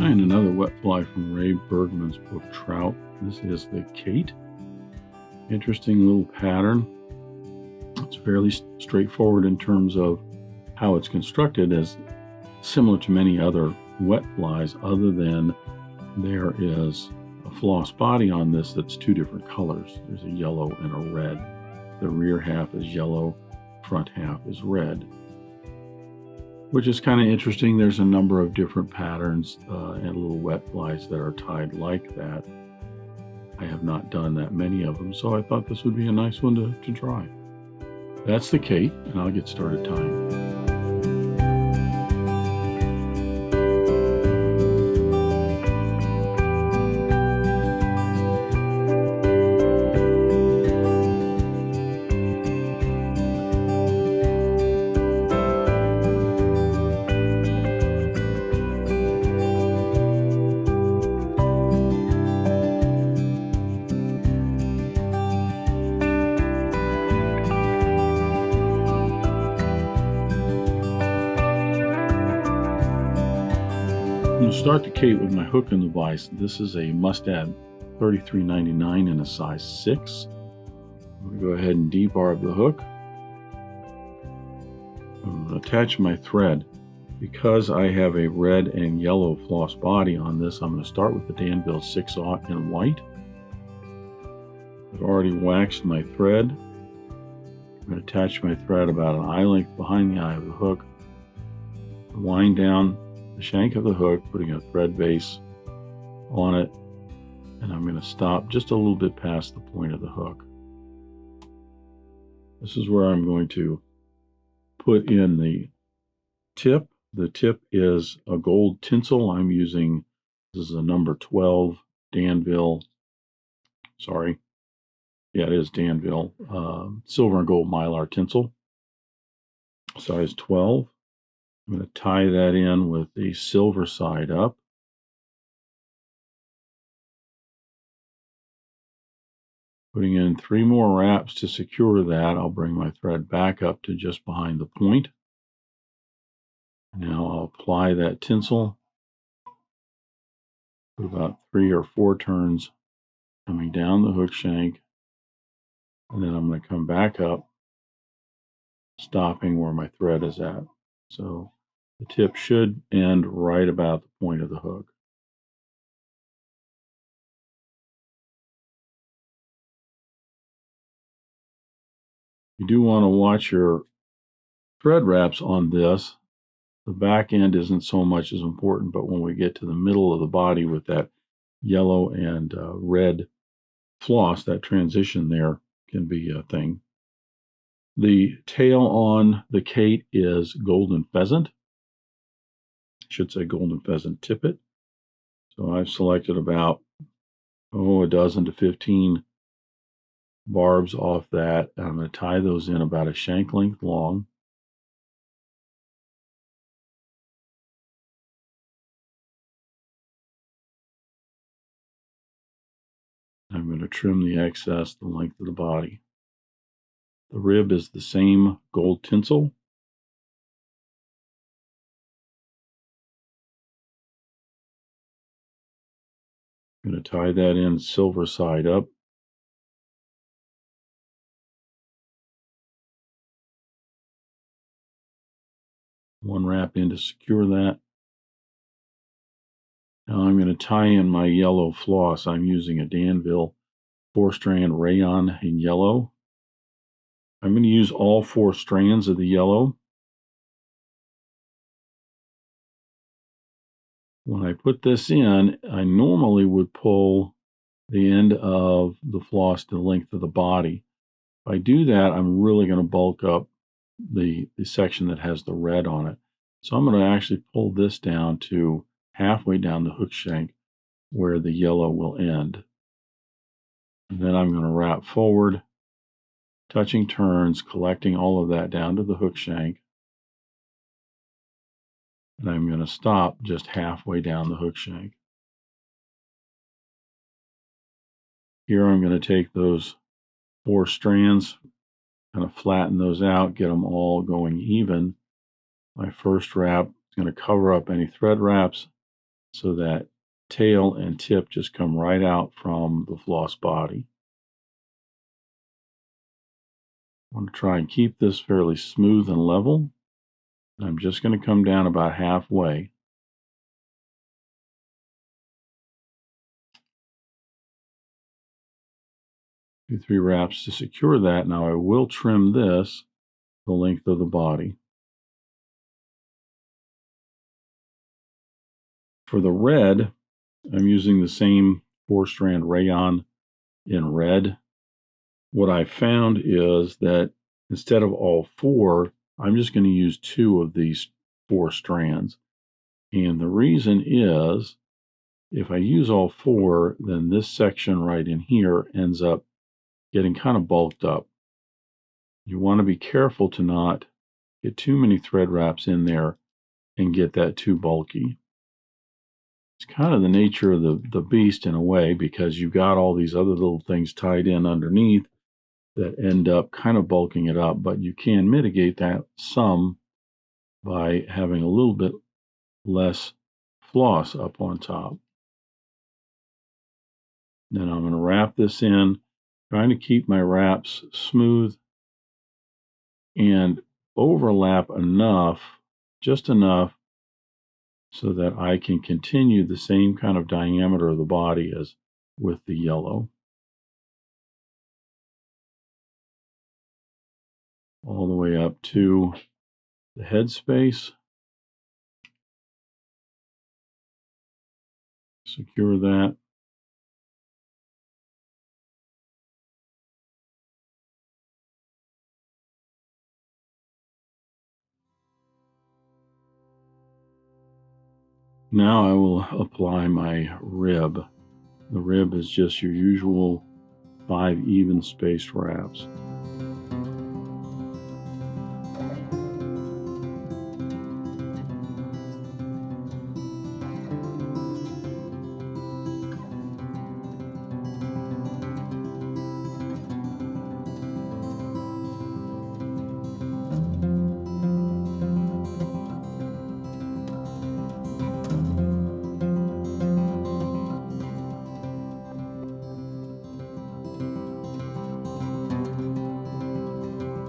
And another wet fly from Ray Bergman's book Trout. This is the Kate. Interesting little pattern. It's fairly straightforward in terms of how it's constructed, as similar to many other wet flies, other than there is a floss body on this that's two different colors. There's a yellow and a red. The rear half is yellow, front half is red, which is kind of interesting. There's a number of different patterns and little wet flies that are tied like that. I have not done that many of them, so I thought this would be a nice one to try. That's the Kate, and I'll get started tying. I'm going to start the Kate with my hook and the vise. This is a Mustad 33.99 in a size 6. I'm going to go ahead and debarb the hook. I'm going to attach my thread. Because I have a red and yellow floss body on this, I'm going to start with the Danville 6/0 in white. I've already waxed my thread. I'm going to attach my thread about an eye length behind the eye of the hook. Wind down the shank of the hook, putting a thread base on it, and I'm going to stop just a little bit past the point of the hook. This is where I'm going to put in the tip. The tip is a gold tinsel. I'm using, this is a number 12 Danville, sorry, yeah, it is Danville, silver and gold Mylar tinsel, size 12. I'm going to tie that in with the silver side up. Putting in 3 more wraps to secure that. I'll bring my thread back up to just behind the point. Now I'll apply that tinsel. Put about 3 or 4 turns coming down the hook shank. And then I'm going to come back up, stopping where my thread is at. So the tip should end right about the point of the hook. You do want to watch your thread wraps on this. The back end isn't so much as important, but when we get to the middle of the body with that yellow and red floss, that transition there can be a thing. The tail on the Kate is Golden Pheasant. Should say Golden Pheasant Tippet. So I've selected about a dozen to 15 barbs off that. I'm going to tie those in about a shank length long. I'm going to trim the excess the length of the body. The rib is the same gold tinsel. I'm going to tie that in silver side up. One wrap in to secure that. Now I'm going to tie in my yellow floss. I'm using a Danville 4-strand Rayon in yellow. I'm going to use all 4 strands of the yellow. When I put this in, I normally would pull the end of the floss to the length of the body. If I do that, I'm really going to bulk up the section that has the red on it. So I'm going to actually pull this down to halfway down the hook shank where the yellow will end. And then I'm going to wrap forward, touching turns, collecting all of that down to the hook shank. And I'm going to stop just halfway down the hook shank. Here I'm going to take those 4 strands, kind of flatten those out, get them all going even. My first wrap is going to cover up any thread wraps. so that tail and tip just come right out from the floss body. I want to try and keep this fairly smooth and level. I'm just going to come down about halfway. 2, 3 wraps to secure that. Now I will trim this the length of the body. For the red, I'm using the same 4-strand rayon in red. What I found is that instead of all 4, I'm just going to use 2 of these 4 strands. And the reason is, if I use all 4, then this section right in here ends up getting kind of bulked up. You want to be careful to not get too many thread wraps in there and get that too bulky. It's kind of the nature of the beast in a way, because you've got all these other little things tied in underneath that end up kind of bulking it up, but you can mitigate that some by having a little bit less floss up on top. Then I'm going to wrap this in, trying to keep my wraps smooth and overlap enough, just enough, so that I can continue the same kind of diameter of the body as with the yellow. All the way up to the head space. Secure that. Now I will apply my rib. The rib is just your usual 5 even spaced wraps.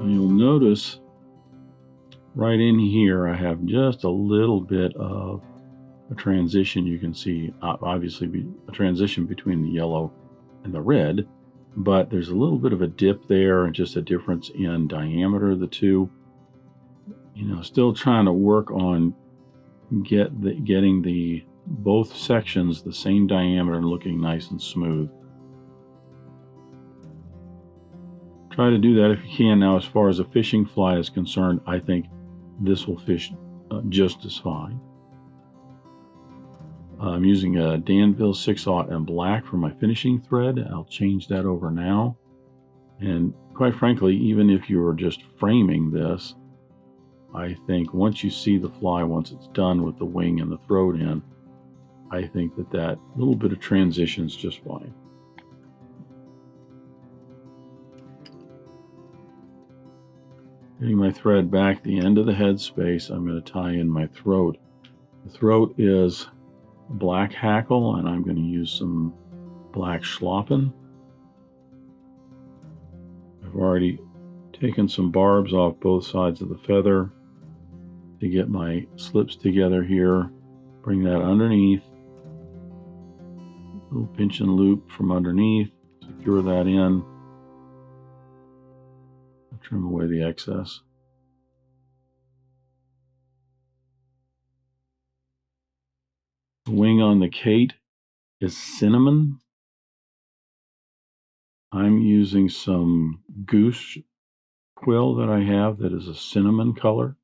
You'll notice right in here I have just a little bit of a transition. You can see obviously a transition between the yellow and the red, but there's a little bit of a dip there and just a difference in diameter of the two. Still trying to work on getting the both sections the same diameter and looking nice and smooth. Try to do that if you can. Now, as far as a fishing fly is concerned, I think this will fish just as fine. I'm using a Danville 6/0 and black for my finishing thread. I'll change that over now. And quite frankly, even if you're just framing this, I think once you see the fly, once it's done with the wing and the throat in, I think that little bit of transition is just fine. Getting my thread back at the end of the head space, I'm going to tie in my throat. The throat is black Hackle, and I'm going to use some black Schlappen. I've already taken some barbs off both sides of the feather to get my slips together here. Bring that underneath. A little pinch and loop from underneath. Secure that in. Trim away the excess. The wing on the Kate is cinnamon. I'm using some goose quill that I have that is a cinnamon color.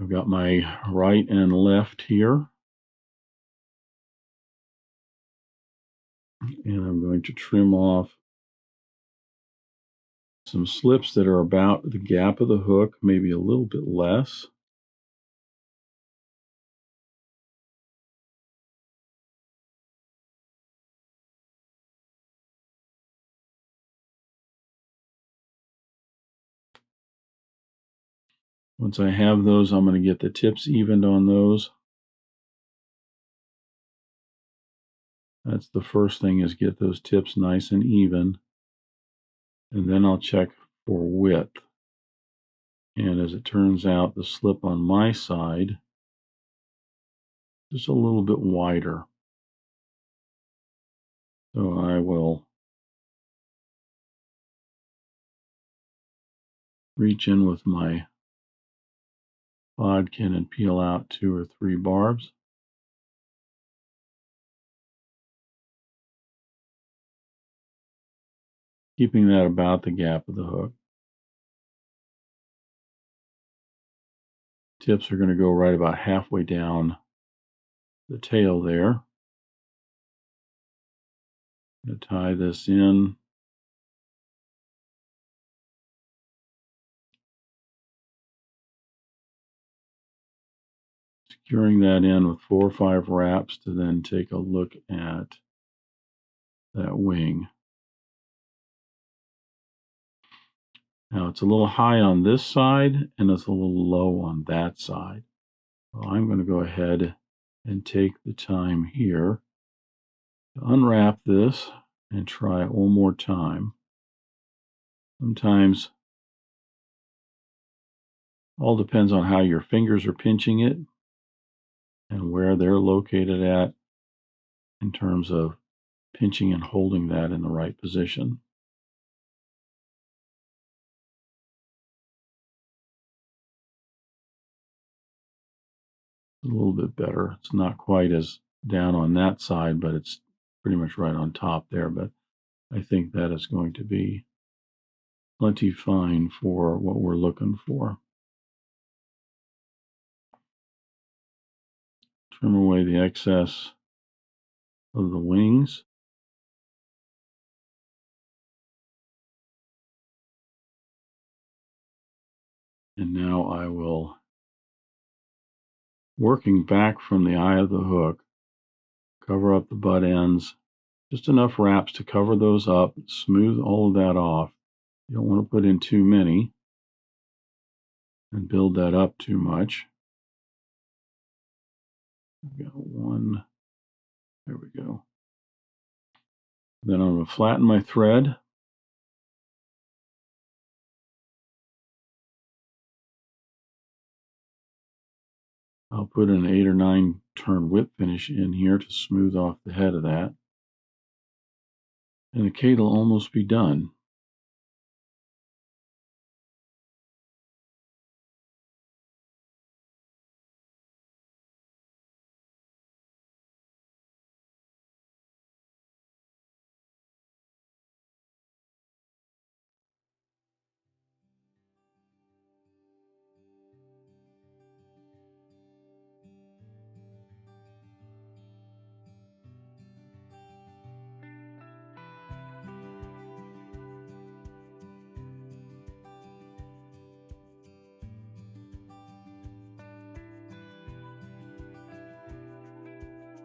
I've got my right and left here. And I'm going to trim off some slips that are about the gap of the hook, maybe a little bit less. Once I have those, I'm going to get the tips evened on those. That's the first thing, is get those tips nice and even. And then I'll check for width. And as it turns out, the slip on my side is a little bit wider. So I will reach in with my bodkin and peel out 2 or 3 barbs. Keeping that about the gap of the hook. Tips are going to go right about halfway down the tail there. I'm going to tie this in. Securing that in with 4 or 5 wraps to then take a look at that wing. Now it's a little high on this side and it's a little low on that side. So I'm going to go ahead and take the time here to unwrap this and try it one more time. Sometimes all depends on how your fingers are pinching it and where they're located at in terms of pinching and holding that in the right position. A little bit better. It's not quite as down on that side, but it's pretty much right on top there. But I think that is going to be plenty fine for what we're looking for. Trim away the excess of the wings. And now I will, working back from the eye of the hook, cover up the butt ends, just enough wraps to cover those up, smooth all of that off. You don't want to put in too many and build that up too much. I've got one, there we go. Then I'm going to flatten my thread. I'll put an 8 or 9 turn whip finish in here to smooth off the head of that. And the kite will almost be done.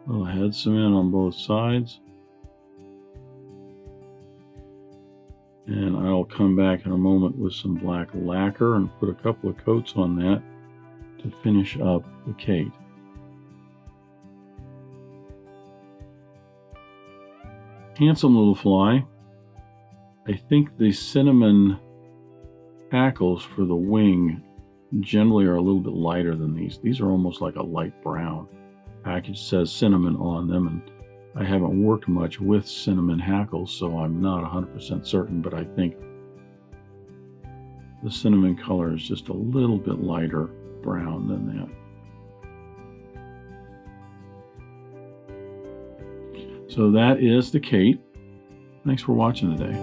Little head cement on both sides. And I'll come back in a moment with some black lacquer and put a couple of coats on that to finish up the kite. Handsome little fly. I think the cinnamon hackles for the wing generally are a little bit lighter than these. These are almost like a light brown. Package says cinnamon on them, and I haven't worked much with cinnamon hackles, so I'm not 100% certain, but I think the cinnamon color is just a little bit lighter brown than that. So that is the kite. Thanks for watching today.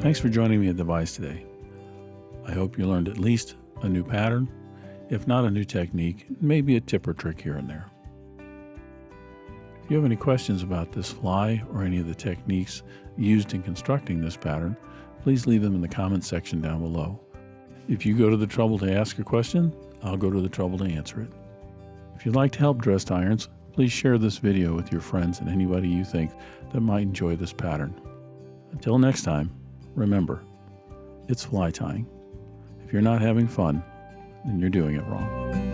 Thanks for joining me at Devise today. I hope you learned at least a new pattern, if not a new technique, maybe a tip or trick here and there. If you have any questions about this fly or any of the techniques used in constructing this pattern, please leave them in the comments section down below. If you go to the trouble to ask a question, I'll go to the trouble to answer it. If you'd like to help dressed irons, please share this video with your friends and anybody you think that might enjoy this pattern. Until next time, remember, it's fly tying. If you're not having fun, then you're doing it wrong.